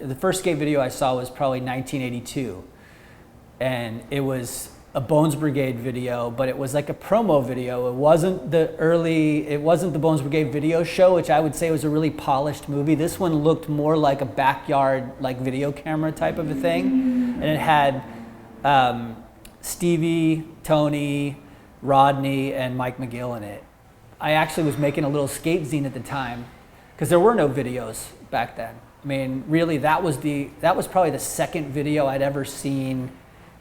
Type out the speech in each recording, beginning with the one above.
The first skate video I saw was probably 1982, and it was a Bones Brigade video, but it was like a promo video. It wasn't the Bones Brigade video show, which I would say was a really polished movie. This one looked more like a backyard, like video camera type of a thing, and it had Stevie, Tony, Rodney, and Mike McGill in it. I actually was making a little skate zine at the time, because there were no videos back then. I mean, really, that was probably the second video I'd ever seen.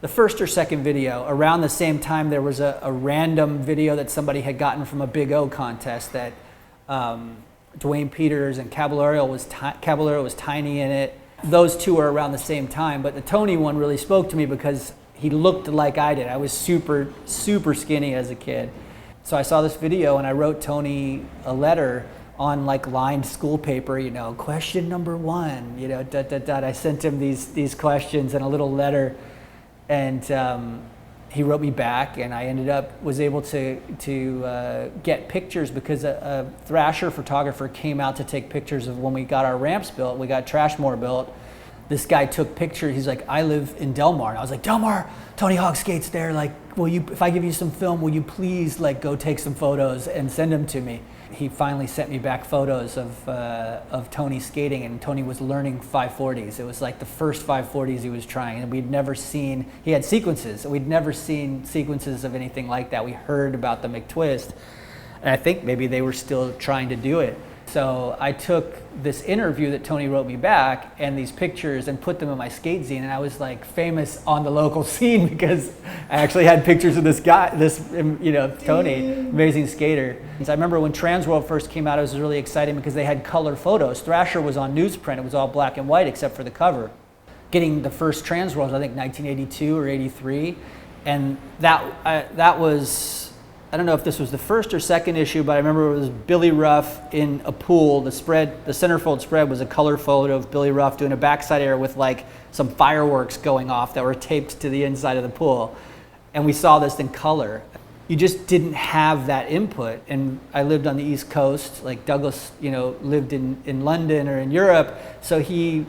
The first or second video. Around the same time, there was a random video that somebody had gotten from a Big O contest that Dwayne Peters and Caballero was tiny in it. Those two were around the same time, but the Tony one really spoke to me because he looked like I did. I was super, super skinny as a kid. So I saw this video and I wrote Tony a letter on like lined school paper, you know, question number 1, you know, I sent him these questions and a little letter. And he wrote me back, and I was able to get pictures because a Thrasher photographer came out to take pictures of when we got our ramps built. We got Trashmore built. This guy took pictures. He's like, I live in Del Mar. And I was like, Del Mar, Tony Hawk skates there. Like, if I give you some film, will you please like go take some photos and send them to me? He finally sent me back photos of Tony skating, and Tony was learning 540s. It was like the first 540s he was trying, and he had sequences. We'd never seen sequences of anything like that. We heard about the McTwist, and I think maybe they were still trying to do it. So I took this interview that Tony wrote me back and these pictures and put them in my skate zine, and I was like famous on the local scene because I actually had pictures of this guy, Tony, amazing skater. So I remember when Transworld first came out, it was really exciting because they had color photos. Thrasher was on newsprint, it was all black and white except for the cover. Getting the first Transworld, I think 1982 or 83, and that was, I don't know if this was the first or second issue, but I remember it was Billy Ruff in a pool. The centerfold spread was a color photo of Billy Ruff doing a backside air with like some fireworks going off that were taped to the inside of the pool. And we saw this in color. You just didn't have that input. And I lived on the East Coast, like Douglas, lived in London or in Europe. So he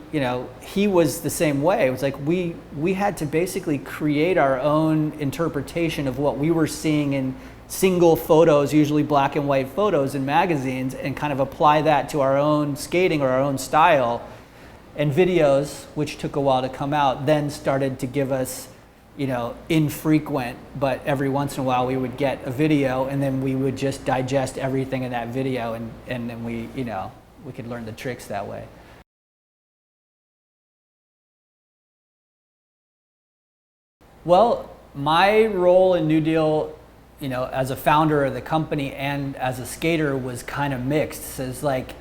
was the same way. It was like we had to basically create our own interpretation of what we were seeing in single photos, usually black and white photos in magazines, and kind of apply that to our own skating or our own style. And videos, which took a while to come out, then started to give us, infrequent, but every once in a while we would get a video, and then we would just digest everything in that video, and then we could learn the tricks that way. Well, my role in New Deal, as a founder of the company and as a skater, was kind of mixed. So it's like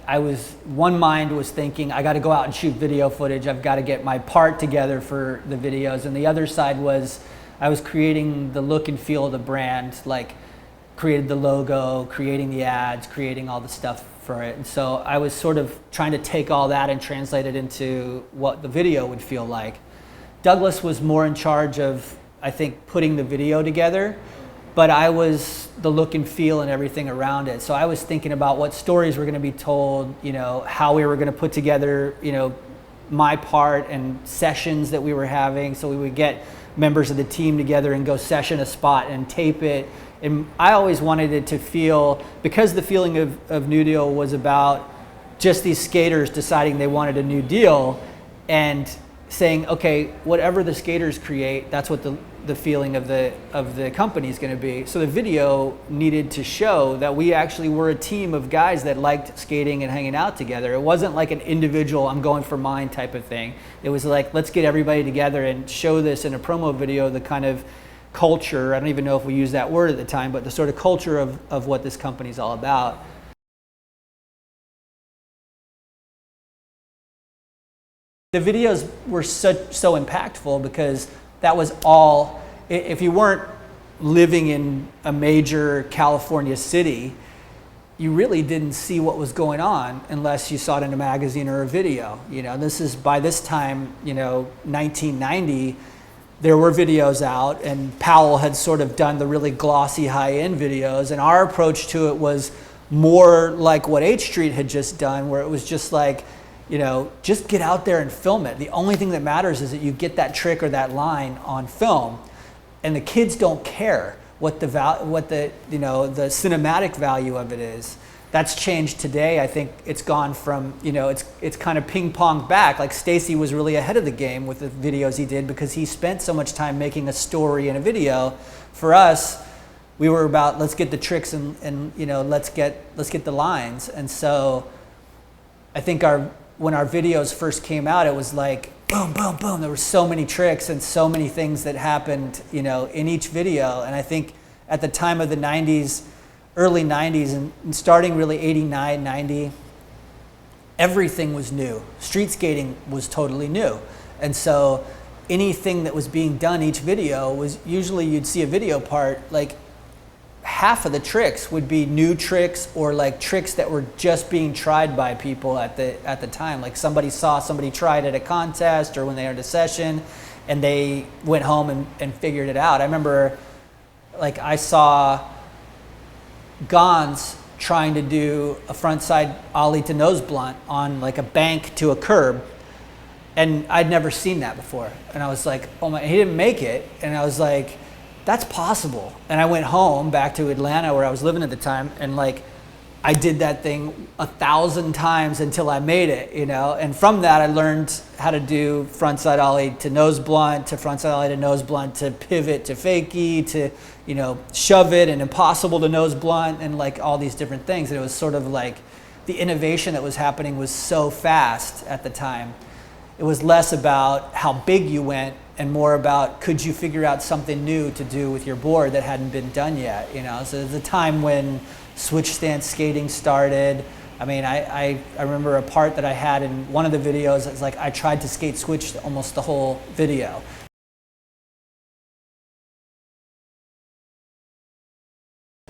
one mind was thinking, I got to go out and shoot video footage. I've got to get my part together for the videos. And the other side was, I was creating the look and feel of the brand, like created the logo, creating the ads, creating all the stuff for it. And so I was sort of trying to take all that and translate it into what the video would feel like. Douglas was more in charge of, I think, putting the video together, but I was the look and feel and everything around it. So I was thinking about what stories were going to be told, how we were going to put together, my part and sessions that we were having. So we would get members of the team together and go session a spot and tape it. And I always wanted it to feel, because the feeling of New Deal was about just these skaters deciding they wanted a new deal and saying, okay, whatever the skaters create, that's what the feeling of the company is going to be. So the video needed to show that we actually were a team of guys that liked skating and hanging out together. It wasn't like an individual, I'm going for mine type of thing. It was like, let's get everybody together and show this in a promo video, the kind of culture, I don't even know if we used that word at the time, but the sort of culture of what this company's all about. The videos were so impactful because that was all, if you weren't living in a major California city, you really didn't see what was going on unless you saw it in a magazine or a video. This is, by this time, 1990, there were videos out, and Powell had sort of done the really glossy high-end videos, and our approach to it was more like what H Street had just done, where it was just like, you know, just get out there and film it. The only thing that matters is that you get that trick or that line on film, and the kids don't care what the you know, the cinematic value of it is. That's changed today. I think it's gone from, you know, it's kind of ping pong back. Like Stacy was really ahead of the game with the videos he did because he spent so much time making a story and a video. For us, we were about, let's get the tricks and you know, let's get the lines. And so I think when our videos first came out, it was like boom, boom, boom. There were so many tricks and so many things that happened, you know, in each video. And I think at the time of the 90s, early 90s and starting really 89, 90, everything was new. Street skating was totally new. And so anything that was being done each video was usually you'd see a video part, like half of the tricks would be new tricks or like tricks that were just being tried by people at the time. Like somebody saw somebody try it at a contest or when they were at a session and they went home and figured it out. I remember like I saw Gons trying to do a frontside ollie to nose blunt on like a bank to a curb, and I'd never seen that before, and I was like, oh my, he didn't make it, and I was like, that's possible. And I went home back to Atlanta where I was living at the time, and like I did that thing 1,000 times until I made it, you know. And from that I learned how to do frontside ollie to nose blunt, to frontside ollie to nose blunt, to pivot to fakie, to, you know, shove it and impossible to nose blunt, and like all these different things. And it was sort of like the innovation that was happening was so fast at the time. It was less about how big you went and more about could you figure out something new to do with your board that hadn't been done yet, you know. So there's a time when switch stance skating started. I mean, I remember a part that I had in one of the videos. It's like I tried to skate switch almost the whole video.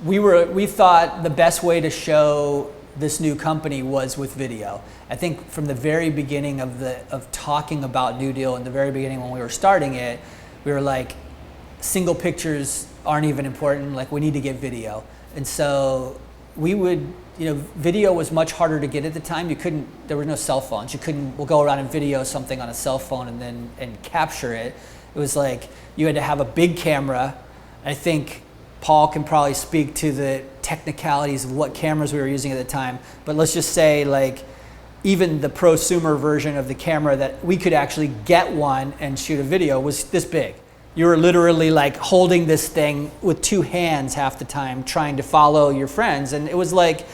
We thought the best way to show this new company was with video. I think from the very beginning of talking about New Deal, in the very beginning when we were starting it, we were like, single pictures aren't even important, like we need to get video. And so we would, you know, video was much harder to get at the time. There were no cell phones. We'll go around and video something on a cell phone and capture it. It was like you had to have a big camera. I think Paul can probably speak to the technicalities of what cameras we were using at the time, but let's just say like even the prosumer version of the camera that we could actually get one and shoot a video was this big. You were literally like holding this thing with two hands half the time trying to follow your friends. And it was like,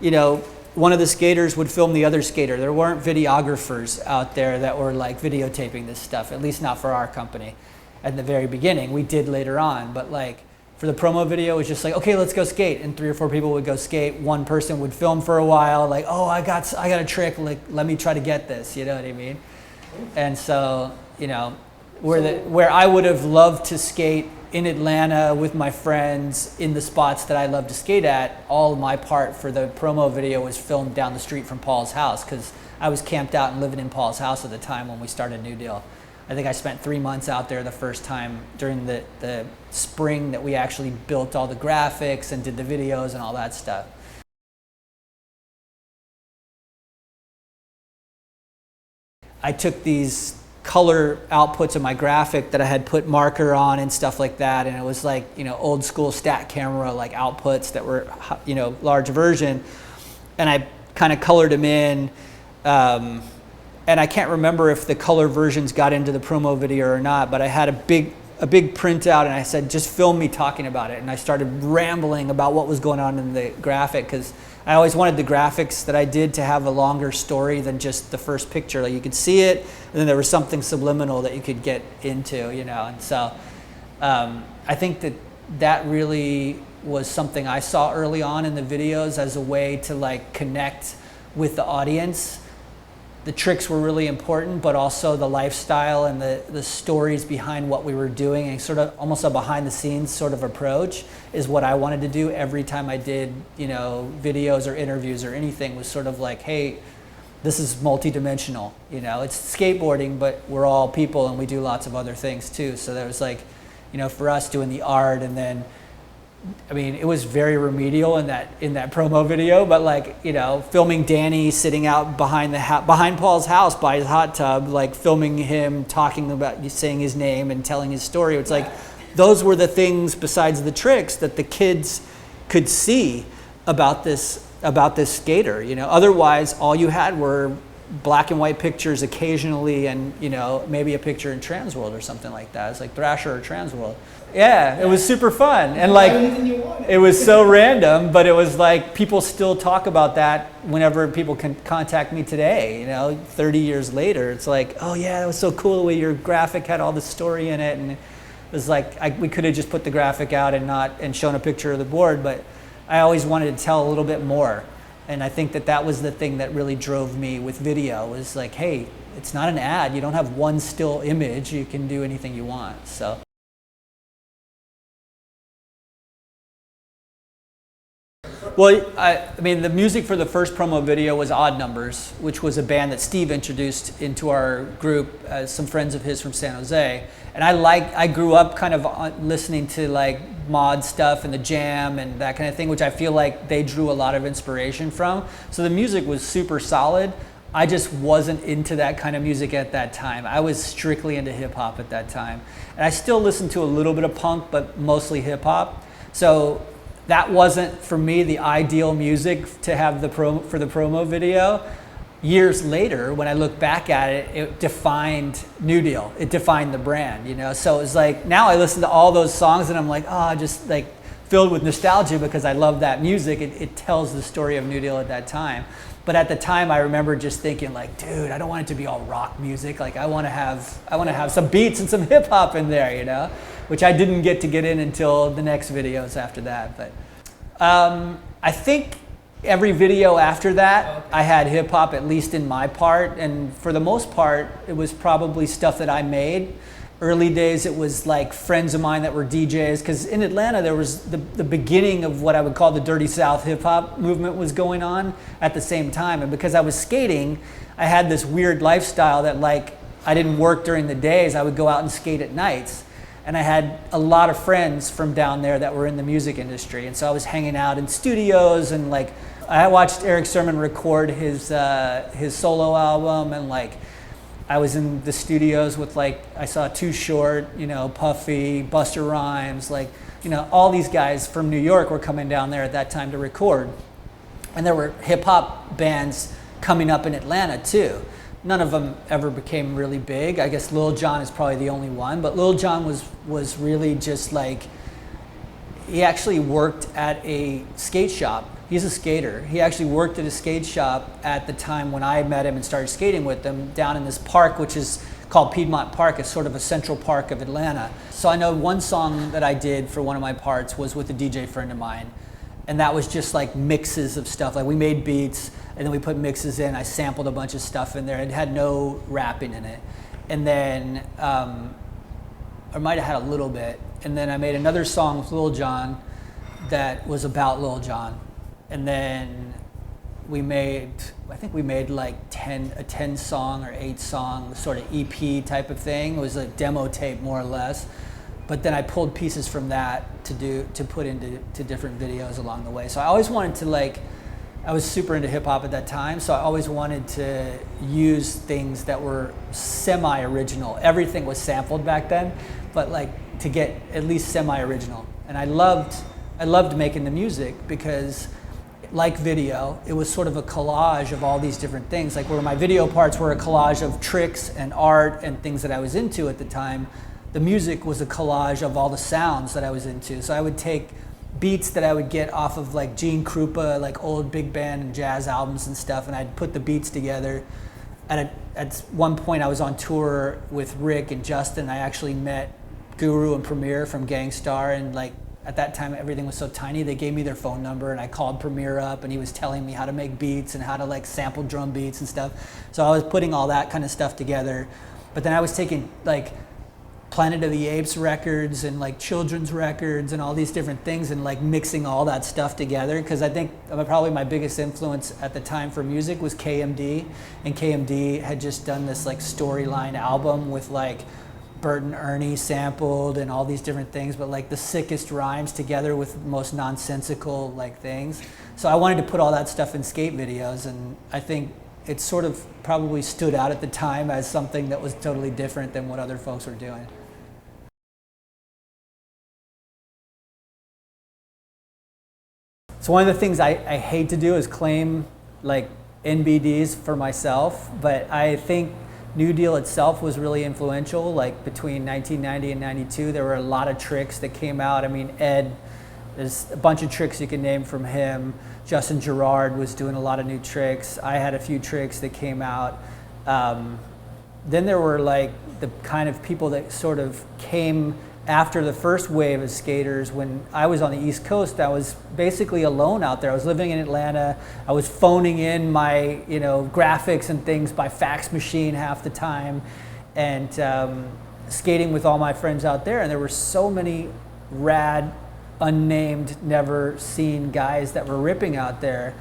you know, one of the skaters would film the other skater. There weren't videographers out there that were like videotaping this stuff, at least not for our company at the very beginning. We did later on, but like for the promo video, it was just like, okay, let's go skate. And 3 or 4 people would go skate. One person would film for a while, like, oh, I got a trick, like, let me try to get this, you know what I mean? And so, you know, where I would have loved to skate in Atlanta with my friends in the spots that I love to skate at, all my part for the promo video was filmed down the street from Paul's house, because I was camped out and living in Paul's house at the time when we started New Deal. I think I spent 3 months out there the first time during the spring that we actually built all the graphics and did the videos and all that stuff. I took these color outputs of my graphic that I had put marker on and stuff like that, and it was like, you know, old school stat camera like outputs that were, you know, large version, and I kind of colored them in, and I can't remember if the color versions got into the promo video or not, but I had a big printout, and I said, just film me talking about it, and I started rambling about what was going on in the graphic, because I always wanted the graphics that I did to have a longer story than just the first picture. Like you could see it, and then there was something subliminal that you could get into, you know. And so I think that really was something I saw early on in the videos as a way to like connect with the audience. The tricks were really important, but also the lifestyle and the stories behind what we were doing, and sort of almost a behind the scenes sort of approach is what I wanted to do every time I did, you know, videos or interviews or anything, was sort of like, hey, this is multi-dimensional, you know, it's skateboarding, but we're all people and we do lots of other things too. So there was like, you know, for us doing the art and then I mean, it was very remedial in that promo video, but like, you know, filming Danny sitting out behind Paul's house by his hot tub, like filming him talking about saying his name and telling his story. It's like those were the things besides the tricks that the kids could see about this skater. You know, otherwise all you had were black and white pictures occasionally, and you know, maybe a picture in Transworld or something like that. It's like Thrasher or Transworld. Yeah, it was super fun, and like it was so random, but it was like people still talk about that whenever people can contact me today. You know, 30 years later, it's like, oh yeah, it was so cool the way your graphic had all this story in it, and it was like we could have just put the graphic out and shown a picture of the board, but I always wanted to tell a little bit more. And I think that was the thing that really drove me with video, was like, hey, it's not an ad. You don't have one still image. You can do anything you want. So. Well, I mean, the music for the first promo video was Odd Numbers, which was a band that Steve introduced into our group as some friends of his from San Jose. And I grew up kind of listening to like mod stuff and the Jam and that kind of thing, which I feel like they drew a lot of inspiration from. So the music was super solid. I just wasn't into that kind of music at that time. I was strictly into hip hop at that time. And I still listen to a little bit of punk, but mostly hip hop. So that wasn't, for me, the ideal music to have for the promo video. Years later, when I look back at it, it defined New Deal. It defined the brand, you know? So it's like, now I listen to all those songs and I'm like, oh, just like filled with nostalgia because I love that music. It tells the story of New Deal at that time. But at the time, I remember just thinking like, dude, I don't want it to be all rock music. Like I want to have some beats and some hip hop in there, you know? Which I didn't get in until the next videos after that. But I think every video after that, I had hip hop, at least in my part. And for the most part, it was probably stuff that I made. Early days, it was like friends of mine that were DJs. Because in Atlanta, there was the beginning of what I would call the Dirty South hip hop movement was going on at the same time. And because I was skating, I had this weird lifestyle that like I didn't work during the days. I would go out and skate at nights. And I had a lot of friends from down there that were in the music industry. And so I was hanging out in studios, and like I watched Eric Sermon record his solo album, and like I was in the studios with like, I saw Too Short, you know, Puffy, Busta Rhymes, like, you know, all these guys from New York were coming down there at that time to record. And there were hip hop bands coming up in Atlanta too. None of them ever became really big. I guess Lil Jon is probably the only one, but Lil Jon was really just like, he actually worked at a skate shop. He's a skater. He actually worked at a skate shop at the time when I met him and started skating with him down in this park, which is called Piedmont Park. It's sort of a central park of Atlanta. So I know one song that I did for one of my parts was with a DJ friend of mine. And that was just like mixes of stuff. Like we made beats and then we put mixes in. I sampled a bunch of stuff in there. It had no rapping in it. And then, I might have had a little bit. And then I made another song with Lil Jon that was about Lil Jon. And then I think we made like a 10 song or 8 song sort of EP type of thing. It was a demo tape more or less. But then I pulled pieces from that to put into different videos along the way. So I always wanted to I was super into hip hop at that time, so I always wanted to use things that were semi-original. Everything was sampled back then, but like to get at least semi-original. And I loved making the music because, like video, it was sort of a collage of all these different things. Like where my video parts were a collage of tricks and art and things that I was into at the time, the music was a collage of all the sounds that I was into. So I would take beats that I would get off of like Gene Krupa, like old big band and jazz albums and stuff, and I'd put the beats together. At one point I was on tour with Rick and Justin. I actually met Guru and Premier from Gangstar, and like at that time everything was so tiny, they gave me their phone number and I called Premier up and he was telling me how to make beats and how to like sample drum beats and stuff. So I was putting all that kind of stuff together. But then I was taking like Planet of the Apes records and like children's records and all these different things and like mixing all that stuff together, because I think probably my biggest influence at the time for music was KMD, and KMD had just done this like storyline album with like Bert and Ernie sampled and all these different things, but like the sickest rhymes together with the most nonsensical like things. So I wanted to put all that stuff in skate videos, and I think it sort of probably stood out at the time as something that was totally different than what other folks were doing. So one of the things I hate to do is claim like NBDs for myself, but I think New Deal itself was really influential. Like between 1990 and 92, there were a lot of tricks that came out. I mean, Ed, there's a bunch of tricks you can name from him. Justin Gerard was doing a lot of new tricks. I had a few tricks that came out. Then there were like the kind of people that sort of came after the first wave of skaters. When I was on the East Coast, I was basically alone out there. I was living in Atlanta. I was phoning in my, graphics and things by fax machine half the time, and skating with all my friends out there. And there were so many rad, unnamed, never seen guys that were ripping out there.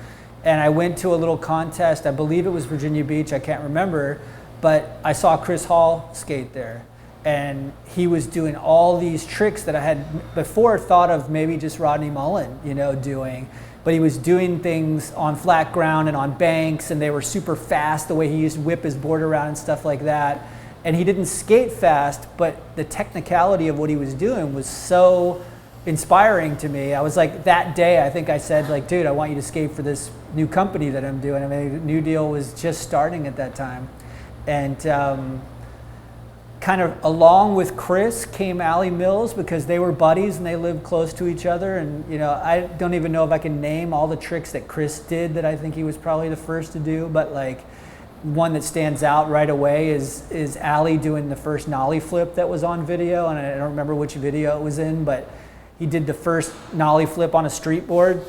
And I went to a little contest. I believe it was Virginia Beach. I can't remember, but I saw Chris Hall skate there. And he was doing all these tricks that I had before thought of maybe just Rodney Mullen, doing. But he was doing things on flat ground and on banks, and they were super fast, the way he used to whip his board around and stuff like that. And he didn't skate fast, but the technicality of what he was doing was so inspiring to me. I was like, that day, I think I said, like, dude, I want you to skate for this new company that I'm doing. I mean, New Deal was just starting at that time. And kind of along with Chris came Allie Mills, because they were buddies and they lived close to each other. And I don't even know if I can name all the tricks that Chris did that I think he was probably the first to do, but like one that stands out right away is Allie doing the first nollie flip that was on video, and I don't remember which video it was in, but he did the first nollie flip on a street board.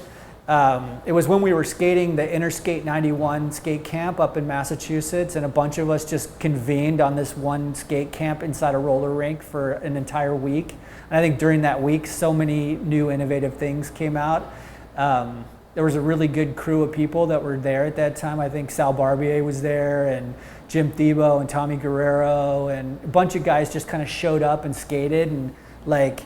It was when we were skating the Interstate 91 skate camp up in Massachusetts, and a bunch of us just convened on this one skate camp inside a roller rink for an entire week. And I think during that week, so many new innovative things came out. There was a really good crew of people that were there at that time. I think Sal Barbier was there, and Jim Thiebaud and Tommy Guerrero, and a bunch of guys just kind of showed up and skated. And like,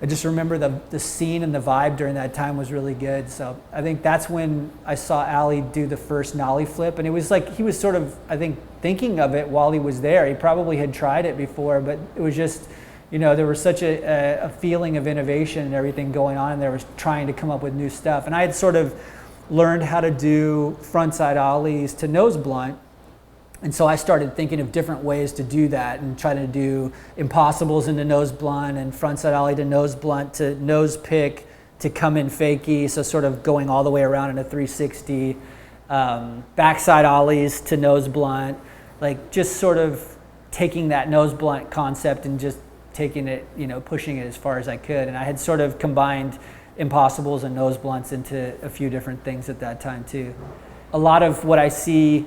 I just remember the scene and the vibe during that time was really good. So I think that's when I saw Allie do the first nollie flip. And it was like, he was sort of, I think, thinking of it while he was there. He probably had tried it before, but it was just, there was such a feeling of innovation and everything going on, and there was trying to come up with new stuff. And I had sort of learned how to do frontside ollies to nose blunt. And so I started thinking of different ways to do that, and trying to do impossibles into nose blunt, and frontside ollie to nose blunt, to nose pick, to come in fakie, so sort of going all the way around in a 360, backside ollies to nose blunt, like just sort of taking that nose blunt concept and just taking it, pushing it as far as I could. And I had sort of combined impossibles and nose blunts into a few different things at that time too. A lot of what I see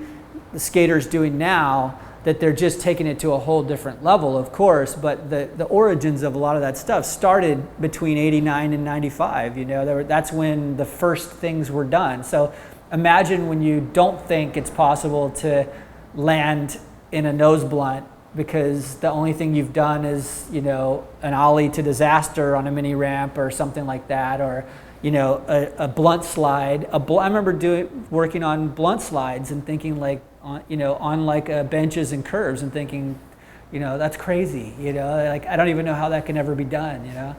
the skaters doing now, that they're just taking it to a whole different level, of course, but the origins of a lot of that stuff started between 89 and 95. That's when the first things were done. So imagine when you don't think it's possible to land in a nose blunt because the only thing you've done is, an ollie to disaster on a mini ramp or something like that, or a blunt slide. I remember working on blunt slides and thinking like, on like benches and curves, and thinking, that's crazy. Like I don't even know how that can ever be done.